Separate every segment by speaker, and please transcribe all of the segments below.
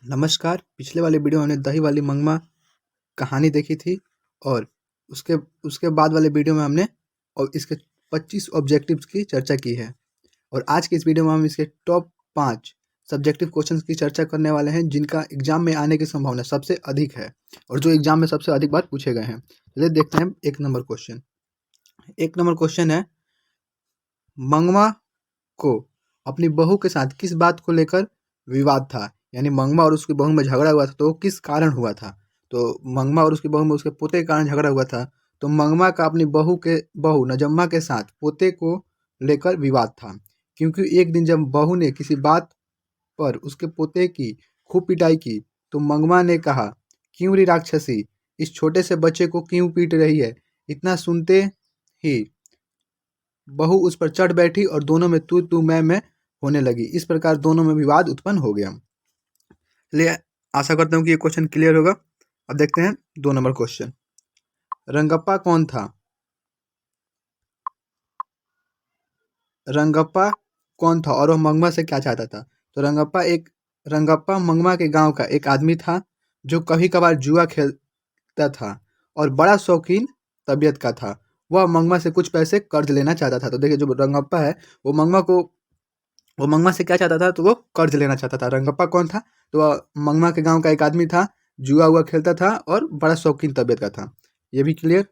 Speaker 1: नमस्कार। पिछले वाले वीडियो में हमने दही वाली मंगमा कहानी देखी थी और उसके उसके बाद वाले वीडियो में हमने और इसके 25 ऑब्जेक्टिव्स की चर्चा की है। और आज के इस वीडियो में हम इसके टॉप 5 सब्जेक्टिव क्वेश्चंस की चर्चा करने वाले हैं जिनका एग्जाम में आने की संभावना सबसे अधिक है और जो एग्जाम में सबसे अधिक बार पूछे गए हैं। चलिए देखते हैं एक नंबर क्वेश्चन है, मंगमा को अपनी बहू के साथ किस बात को लेकर विवाद था? यानी मंगमा और उसकी बहू में झगड़ा हुआ था, तो वो किस कारण हुआ था? तो मंगमा और उसकी बहू में उसके पोते के कारण झगड़ा हुआ था। तो मंगमा का अपनी बहू नजम्मा के साथ पोते को लेकर विवाद था, क्योंकि एक दिन जब बहू ने किसी बात पर उसके पोते की खूब पिटाई की, तो मंगमा ने कहा, क्यों रे राक्षसी, इस छोटे से बच्चे को क्यों पीट रही है? इतना सुनते ही बहू उस पर चढ़ बैठी और दोनों में तू मैं होने लगी। इस प्रकार दोनों में विवाद उत्पन्न हो गया। चलिए, आशा करता हूँ कि ये क्वेश्चन क्लियर होगा। अब देखते हैं 2 नंबर क्वेश्चन। रंगप्पा कौन था? रंगप्पा कौन था और वह मंगमा से क्या चाहता था? तो रंगप्पा मंगमा के गांव का एक आदमी था जो कभी कभार जुआ खेलता था और बड़ा शौकीन तबीयत का था। वह मंगमा से कुछ पैसे कर्ज लेना चाहता था। तो देखिए, जो रंगप्पा है वो मंगमा से क्या चाहता था? तो वो कर्ज लेना चाहता था। रंगप्पा कौन था? तो वह मंगमा के गांव का एक आदमी था, जुआ हुआ खेलता था और बड़ा शौकीन तबीयत का था। ये भी क्लियर।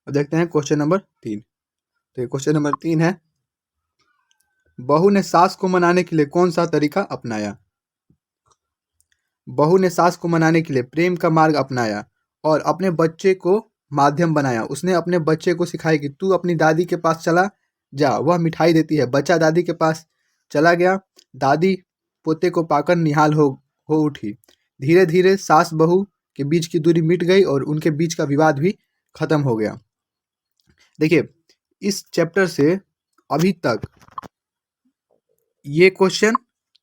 Speaker 1: अब देखते हैं क्वेश्चन नंबर 3। तो ये क्वेश्चन नंबर 3 है, बहू ने सास को मनाने के लिए कौन सा तरीका अपनाया? बहू ने सास को मनाने के लिए प्रेम का मार्ग अपनाया और अपने बच्चे को माध्यम बनाया। उसने अपने बच्चे को सिखाया कि तू अपनी दादी के पास चला जा, वह मिठाई देती है। बच्चा दादी के पास चला गया। दादी पोते को पाकर निहाल हो उठी। धीरे धीरे सास बहू के बीच की दूरी मिट गई और उनके बीच का विवाद भी खत्म हो गया। देखिए, इस चैप्टर से अभी तक ये question,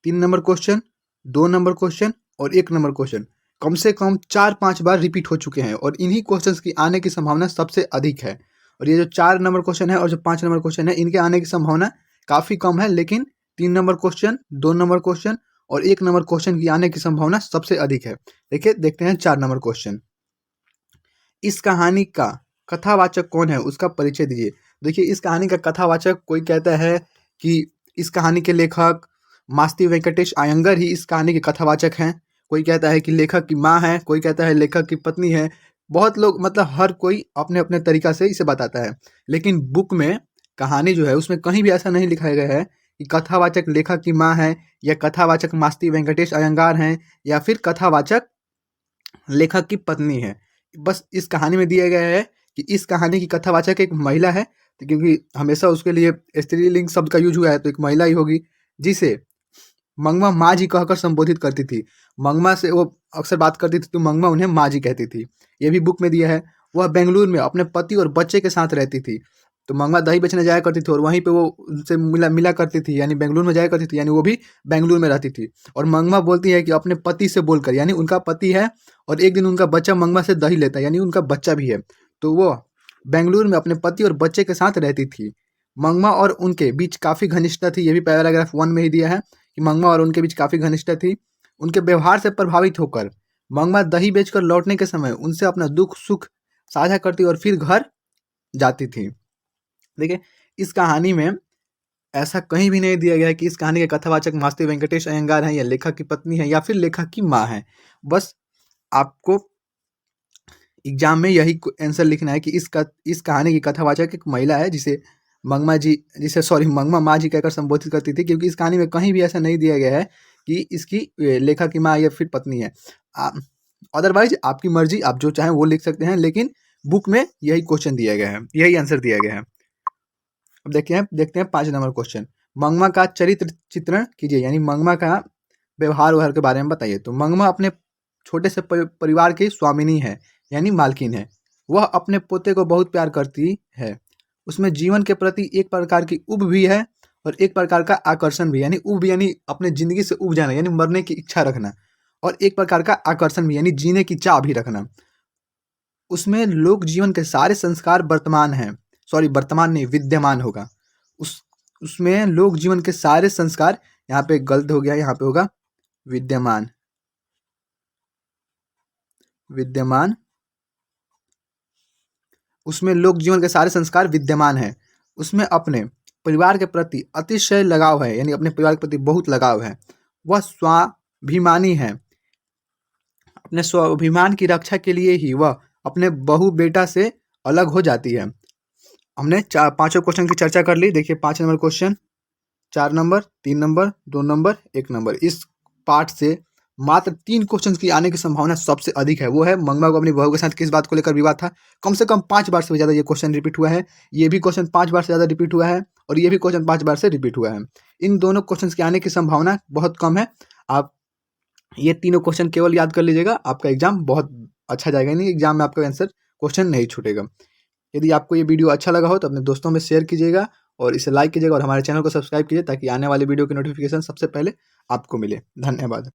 Speaker 1: 3 number question, 2 number question और 1 नंबर क्वेश्चन कम से कम 4-5 बार रिपीट हो चुके हैं और इन्हीं क्वेश्चंस की आने की संभावना सबसे अधिक है। और ये जो 4 नंबर क्वेश्चन है और जो 5 नंबर क्वेश्चन है, इनके आने की संभावना काफ़ी कम है, लेकिन 3 नंबर क्वेश्चन, 2 नंबर क्वेश्चन और 1 नंबर क्वेश्चन की आने की संभावना सबसे अधिक है। देखिए, देखते हैं 4 नंबर क्वेश्चन। इस कहानी का कथावाचक कौन है, उसका परिचय दीजिए। देखिए, इस कहानी का कथावाचक, कोई कहता है कि इस कहानी के लेखक मास्ती वेंकटेश अयंगर ही इस कहानी के कथावाचक हैं। कोई कहता है कि लेखक की माँ है, कोई कहता है लेखक की पत्नी है। बहुत लोग, मतलब हर कोई अपने अपने तरीका से इसे बताता है, लेकिन बुक में कहानी जो है उसमें कहीं भी ऐसा नहीं लिखा गया है कि कथावाचक लेखक की माँ है या कथावाचक मास्ती वेंकटेश अयंगार हैं या फिर कथावाचक लेखक की पत्नी है। बस इस कहानी में दिया गया है कि इस कहानी की कथावाचक एक महिला है, तो क्योंकि हमेशा उसके लिए स्त्रीलिंग शब्द का यूज हुआ है, तो एक महिला ही होगी जिसे मंगमा माँ जी कहकर संबोधित करती थी। मंगमा से वो अक्सर बात करती थी तो मंगमा उन्हें माँ जी कहती थी। ये भी बुक में दिया है। वह बेंगलुरु में अपने पति और बच्चे के साथ रहती थी। तो मंगमा दही बेचने जाया करती थी और वहीं पे वो उनसे मिला मिला करती थी, यानी बेंगलुरु में जाया करती थी, यानी वो भी बेंगलुरु में रहती थी। और मंगमा बोलती है कि अपने पति से बोलकर, यानी उनका पति है और एक दिन उनका बच्चा मंगमा से दही लेता है, यानी उनका बच्चा भी है। तो वो बेंगलुरु में अपने पति और बच्चे के साथ रहती थी। मंगमा और उनके बीच काफ़ी घनिष्ठता थी। ये भी पैराग्राफ 1 में ही दिया है कि मंगमा और उनके बीच काफ़ी घनिष्ठता थी। उनके व्यवहार से प्रभावित होकर मंगमा दही बेचकर लौटने के समय उनसे अपना दुख सुख साझा करती और फिर घर जाती थी। देखिए, इस कहानी में ऐसा कहीं भी नहीं दिया गया है कि इस कहानी के कथावाचक मास्ती वेंकटेश अयंगार हैं या लेखक की पत्नी है या फिर लेखक की माँ है। बस आपको एग्जाम में यही आंसर लिखना है कि इस कहानी की कथावाचक एक महिला है जिसे मंगमा माँ जी कहकर संबोधित करती थी, क्योंकि इस कहानी में कहीं भी ऐसा नहीं दिया गया है कि इसकी लेखक की माँ या फिर पत्नी है। अदरवाइज आपकी मर्जी, आप जो चाहें वो लिख सकते हैं, लेकिन बुक में यही क्वेश्चन दिया गया है, यही आंसर दिया गया है। अब देखते हैं 5 नंबर क्वेश्चन। मंगमा का चरित्र चित्रण कीजिए, यानी मंगमा का व्यवहार के बारे में बताइए। तो मंगमा अपने छोटे से परिवार की स्वामिनी है, यानी मालकिन है। वह अपने पोते को बहुत प्यार करती है। उसमें जीवन के प्रति एक प्रकार की उब भी है और एक प्रकार का आकर्षण भी, यानी उब यानी अपने जिंदगी से उब जाना, यानी मरने की इच्छा रखना, और एक प्रकार का आकर्षण भी, यानी जीने की चाह भी रखना। उसमें लोक जीवन के सारे संस्कार वर्तमान नहीं, विद्यमान होगा। उसमें लोक जीवन के सारे संस्कार, यहाँ पे गलत हो गया, यहाँ पे होगा विद्यमान। विद्यमान, उसमें लोक जीवन के सारे संस्कार विद्यमान हैं। उसमें अपने परिवार के प्रति अतिशय लगाव है, यानी अपने परिवार के प्रति बहुत लगाव है। वह स्वाभिमानी है, अपने स्वाभिमान की रक्षा के लिए ही वह अपने बहू बेटा से अलग हो जाती है। हमने पांचों क्वेश्चन की चर्चा कर ली। देखिए 5 number question, 4 number, 3 number, 2 number, 1 number. इस पार्ट से मात्र 3 क्वेश्चन की आने की संभावना सबसे अधिक है। वो है मंगमा को अपनी बहू के साथ किस बात को लेकर विवाद था। कम से कम 5 बार से ज़्यादा ये क्वेश्चन रिपीट हुआ है। ये भी क्वेश्चन 5 बार से ज़्यादा रिपीट हुआ है और ये भी क्वेश्चन 5 बार से रिपीट हुआ है। इन दोनों क्वेश्चन के आने की संभावना बहुत कम है। आप ये तीनों क्वेश्चन केवल याद कर लीजिएगा, आपका एग्जाम बहुत अच्छा जाएगा, यानी एग्जाम में आपका आंसर क्वेश्चन नहीं छूटेगा। यदि आपको ये वीडियो अच्छा लगा हो तो अपने दोस्तों में शेयर कीजिएगा और इसे लाइक कीजिएगा और हमारे चैनल को सब्सक्राइब कीजिए ताकि आने वाली वीडियो की नोटिफिकेशन सबसे पहले आपको मिले। धन्यवाद।